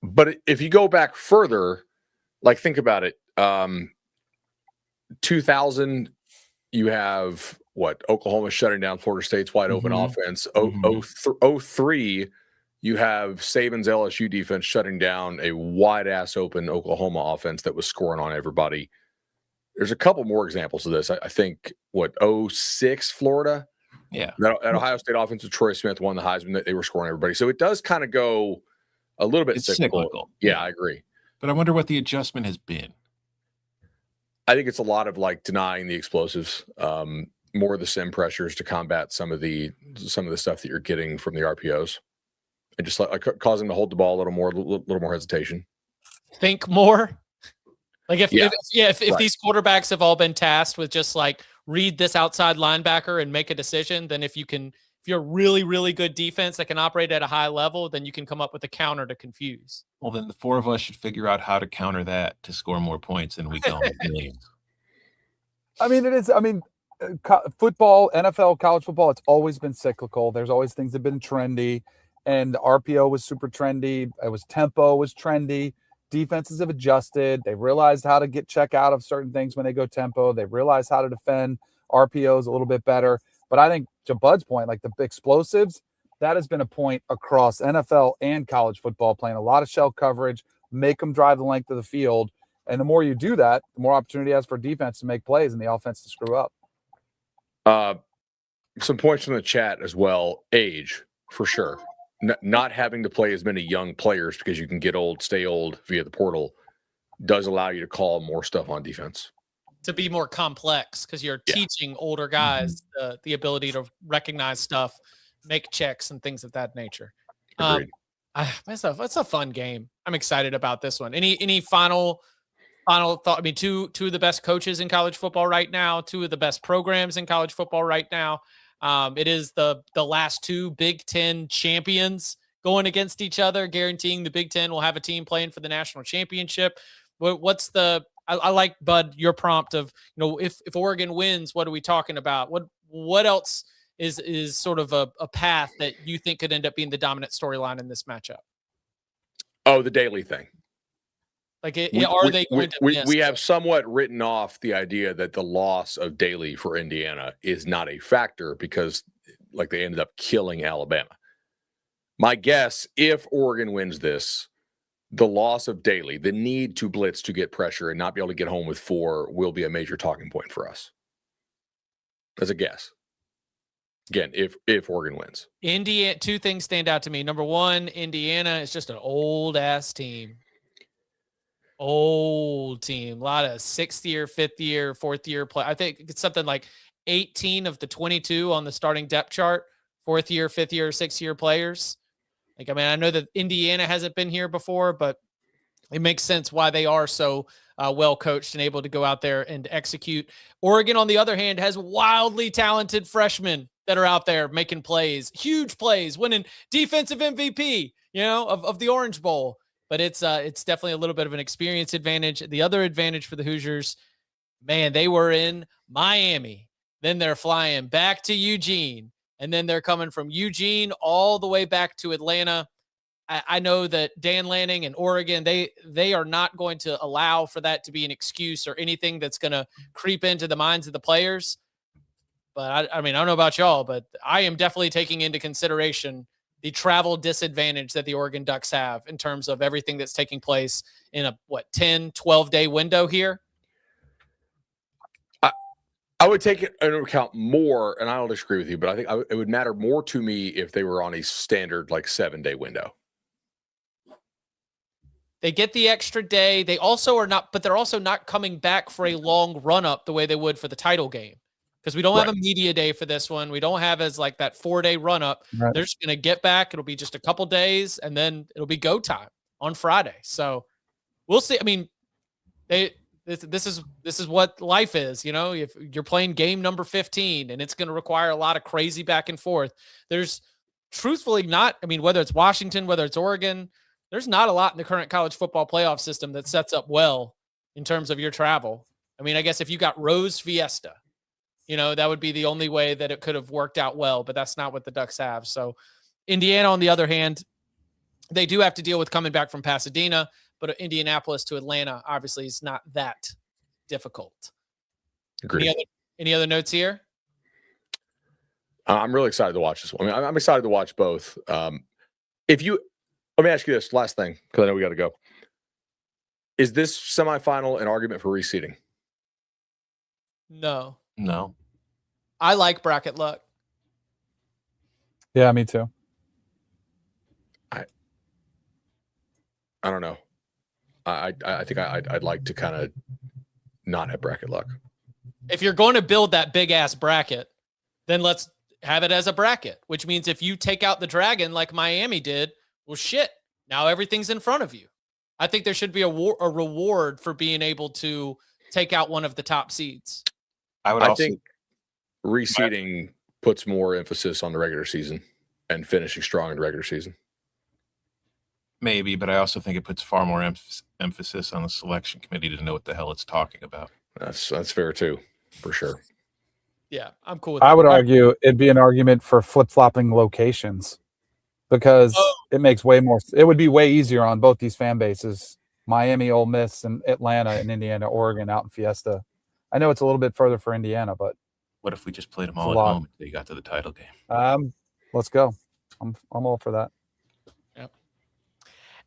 But if you go back further, like think about it. 2000, you have Oklahoma shutting down Florida State's wide open offense. 03, you have Saban's LSU defense shutting down a wide ass open Oklahoma offense that was scoring on everybody. There's a couple more examples of this. I think 06 Florida. Yeah. That Ohio State offense with Troy Smith won the Heisman. They were scoring everybody. So it does kind of go a little bit cyclical. Yeah, I agree. But I wonder what the adjustment has been. I think it's a lot of like denying the explosives, more of the sim pressures to combat some of the stuff that you're getting from the RPOs, and just like causing them to hold the ball a little more hesitation. Think more. Like if these quarterbacks have all been tasked with just like read this outside linebacker and make a decision, then if you're really, really good defense that can operate at a high level, then you can come up with a counter to confuse. Well, then the four of us should figure out how to counter that to score more points than we go in millions. I mean, it is. I mean, football, NFL, college football, it's always been cyclical. There's always things that have been trendy, and RPO was super trendy. Tempo was trendy. Defenses have adjusted. They realized how to get check out of certain things when they go tempo. They realized how to defend RPOs a little bit better. But I think to Bud's point, like the explosives, that has been a point across NFL and college football, playing a lot of shell coverage, make them drive the length of the field. And the more you do that, the more opportunity it has for defense to make plays and the offense to screw up. Some points from the chat as well. Age, for sure. Not having to play as many young players because you can get old, stay old via the portal does allow you to call more stuff on defense. To be more complex because you're teaching older guys the ability to recognize stuff, make checks, and things of that nature. It's a fun game. I'm excited about this one. Any final thought? I mean, two of the best coaches in college football right now, two of the best programs in college football right now. It is the last two Big Ten champions going against each other, guaranteeing the Big Ten will have a team playing for the national championship. I like, Bud, your prompt of, if Oregon wins, what are we talking about? What else is sort of a path that you think could end up being the dominant storyline in this matchup? Oh, the Daly thing. Like, we have somewhat written off the idea that the loss of Daly for Indiana is not a factor because, like, they ended up killing Alabama. My guess, if Oregon wins this, the loss of Daly, the need to blitz to get pressure and not be able to get home with 4 will be a major talking point for us. As a guess. Again, if Oregon wins. Indiana, two things stand out to me. Number one, Indiana is just an old-ass team. Old team. A lot of sixth year, fifth year, fourth year play. I think it's something like 18 of the 22 on the starting depth chart, fourth year, fifth year, sixth year players. Like, I mean, I know that Indiana hasn't been here before, but it makes sense why they are so well coached and able to go out there and execute. Oregon, on the other hand, has wildly talented freshmen that are out there making plays, huge plays, winning defensive MVP, of the Orange Bowl. But it's definitely a little bit of an experience advantage. The other advantage for the Hoosiers, man, they were in Miami. Then they're flying back to Eugene. And then they're coming from Eugene all the way back to Atlanta. I know that Dan Lanning and Oregon, they are not going to allow for that to be an excuse or anything that's going to creep into the minds of the players. But I mean, I don't know about y'all, but I am definitely taking into consideration the travel disadvantage that the Oregon Ducks have in terms of everything that's taking place in a 10, 12-day window here. I would take it into account more, and I don't disagree with you, but I think it would matter more to me if they were on a standard 7-day window. They get the extra day. They also are not, but they're also not coming back for a long run up the way they would for the title game. Because we don't have a media day for this one. We don't have as that 4-day run up. Right. They're just going to get back. It'll be just a couple days, and then it'll be go time on Friday. So we'll see. I mean, this is what life is. If you're playing game number 15, and it's going to require a lot of crazy back and forth. There's truthfully not. I mean, whether it's Washington, whether it's Oregon, there's not a lot in the current college football playoff system that sets up well in terms of your travel. I mean, I guess if you got Rose Fiesta, that would be the only way that it could have worked out well, but that's not what the Ducks have. So Indiana, on the other hand, they do have to deal with coming back from Pasadena, but Indianapolis to Atlanta obviously is not that difficult. Agreed. Any other notes here? I'm really excited to watch this one. I mean, I'm excited to watch both. Let me ask you this last thing, because I know we got to go. Is this semifinal an argument for reseeding? No. I like bracket luck. Yeah, me too. I don't know. I think I'd like to kind of not have bracket luck. If you're going to build that big ass bracket, then let's have it as a bracket, which means if you take out the Dragon like Miami did, well, shit, now everything's in front of you. I think there should be a reward for being able to take out one of the top seeds. I think reseeding puts more emphasis on the regular season and finishing strong in the regular season. Maybe, but I also think it puts far more emphasis on the selection committee to know what the hell it's talking about. That's fair too, for sure. Yeah, I'm cool with that. I would argue it'd be an argument for flip-flopping locations because it makes it would be way easier on both these fan bases, Miami, Ole Miss, and Atlanta, and Indiana, Oregon out in Fiesta. I know it's a little bit further for Indiana, but what if we just played them all at home until you got to the title game? Let's go. I'm all for that. Yep.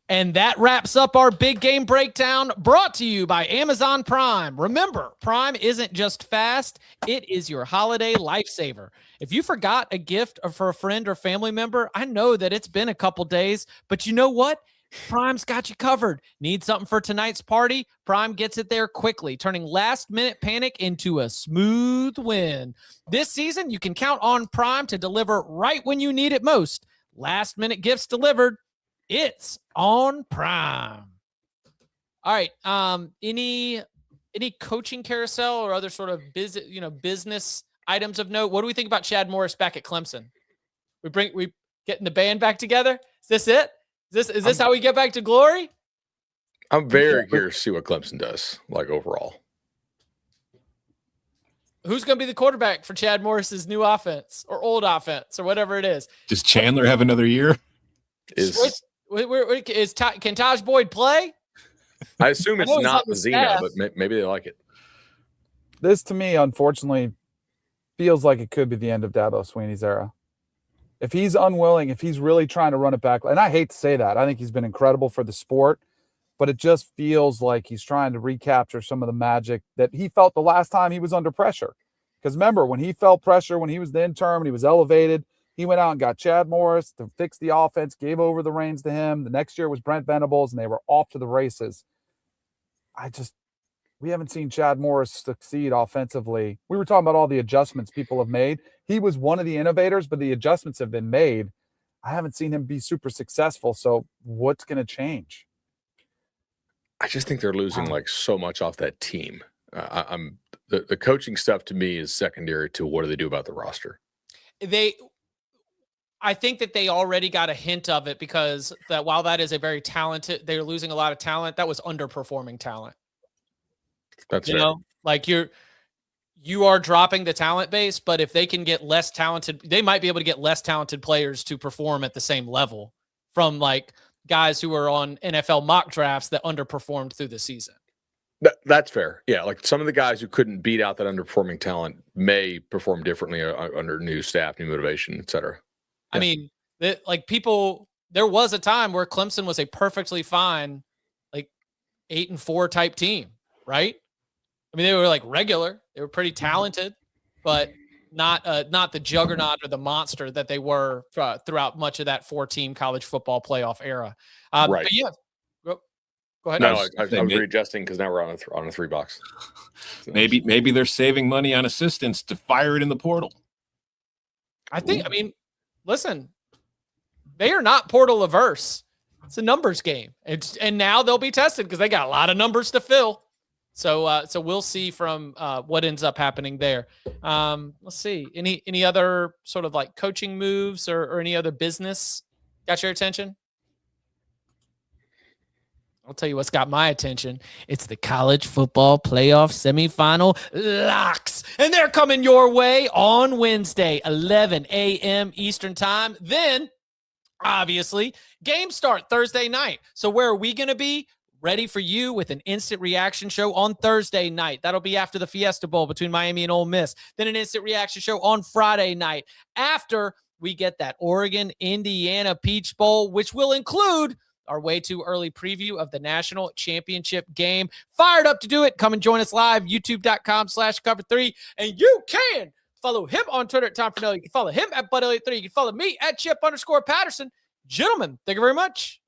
And that wraps up our big game breakdown, brought to you by Amazon Prime. Remember, Prime isn't just fast, it is your holiday lifesaver. If you forgot a gift for a friend or family member, I know that it's been a couple days, but you know what? Prime's got you covered. Need something for tonight's party? Prime gets it there quickly, turning last-minute panic into a smooth win. This season, you can count on Prime to deliver right when you need it most. Last-minute gifts delivered. It's on Prime. All right. Any coaching carousel or other sort of business items of note? What do we think about Chad Morris back at Clemson? We getting the band back together? Is this it? Is this how we get back to glory? I'm very curious to see what Clemson does, overall. Who's going to be the quarterback for Chad Morris's new offense or old offense or whatever it is? Does Chandler have another year? Can Taj Boyd play? I assume it's not Zena, but maybe they like it. This, to me, unfortunately, feels like it could be the end of Dabo Swinney's era. If he's unwilling, if he's really trying to run it back, and I hate to say that, I think he's been incredible for the sport, but it just feels like he's trying to recapture some of the magic that he felt the last time he was under pressure. Because remember, when he felt pressure, when he was the interim and he was elevated, he went out and got Chad Morris to fix the offense, gave over the reins to him. The next year was Brent Venables, and they were off to the races. We haven't seen Chad Morris succeed offensively. We were talking about all the adjustments people have made. He was one of the innovators, but the adjustments have been made. I haven't seen him be super successful. So what's going to change? I just think they're losing like so much off that team. The coaching stuff to me is secondary to what do they do about the roster. I think that they already got a hint of it because that while that is a very talented, they're losing a lot of talent. That was underperforming talent. That's fair. Like you are dropping the talent base, but if they can get less talented, they might be able to get less talented players to perform at the same level from like guys who are on NFL mock drafts that underperformed through the season. That's fair. Yeah. Like some of the guys who couldn't beat out that underperforming talent may perform differently under new staff, new motivation, et cetera. I mean, there was a time where Clemson was a perfectly fine, like 8-4 type team, right? I mean, they were like regular. They were pretty talented, but not the juggernaut or the monster that they were throughout much of that 4-team college football playoff era. Right. But yeah, go ahead. No, I was readjusting because now we're on a 3 box. So maybe they're saving money on assistants to fire it in the portal. I mean, listen, they are not portal averse. It's a numbers game. And now they'll be tested because they got a lot of numbers to fill. So we'll see from what ends up happening there. Let's see. Any other sort of like coaching moves or any other business got your attention? I'll tell you what's got my attention. It's the college football playoff semifinal locks. And they're coming your way on Wednesday, 11 a.m. Eastern time. Then, obviously, games start Thursday night. So where are we going to be? Ready for you with an instant reaction show on Thursday night. That'll be after the Fiesta Bowl between Miami and Ole Miss. Then an instant reaction show on Friday night after we get that Oregon-Indiana Peach Bowl, which will include our way too early preview of the national championship game. Fired up to do it. Come and join us live, youtube.com/cover3. And you can follow him on Twitter at Tom Fornelli. You can follow him at Bud Elliott 3. You can follow me at Chip_Patterson. Gentlemen, thank you very much.